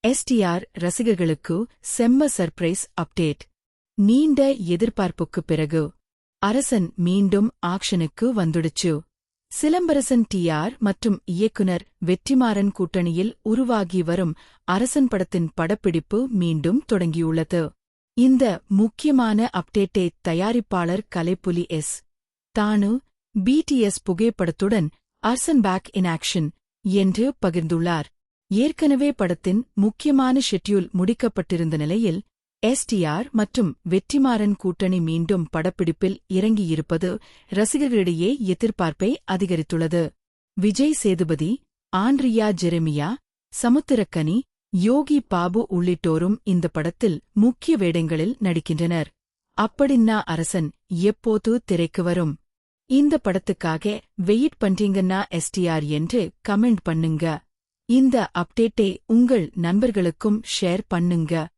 STR ரசிகர்களுக்கு செம்ம surprise update. நீண்ட எதிர்பார்ப்புக்குப் பிறகு அரசன் மீண்டும் ஆக்ஷனுக்கு வந்துடுச்சு. சிலம்பரசன் டிஆர் மற்றும் இயக்குனர் வெற்றிமாறன் கூட்டணியில் உருவாகி வரும் அரசன் படத்தின் படப்பிடிப்பு மீண்டும் தொடங்கியுள்ளது. இந்த முக்கியமான அப்டேட்டை தயாரிப்பாளர் கலைப்புலி எஸ். தானு பிடிஎஸ் புகைப்படத்துடன் அரசன் பேக் இன் ஆக்ஷன் என்று பகிர்ந்துள்ளார். ஏற்கனவே படத்தின் முக்கியமான ஷெட்யூல் முடிக்கப்பட்டிருந்த நிலையில் எஸ்டிஆர் மற்றும் வெற்றிமாறன் கூட்டணி மீண்டும் படப்பிடிப்பில் இறங்கியிருப்பது ரசிகர்களிடையே எதிர்பார்ப்பை அதிகரித்துள்ளது. விஜய் சேதுபதி, ஆண்ட்ரியா ஜெரெமியா, சமுத்திரக்கனி, யோகி பாபு உள்ளிட்டோரும் இந்த படத்தில் முக்கிய வேடங்களில் நடிக்கின்றனர். அப்படின்னா அரசன் எப்போது திரைக்கு வரும்? இந்த படத்துக்காக வெயிட் பண்றீங்கன்னா எஸ்டிஆர் என்று கமெண்ட் பண்ணுங்க. இந்த அப்டேட்டை உங்கள் நண்பர்களுக்கும் ஷேர் பண்ணுங்க.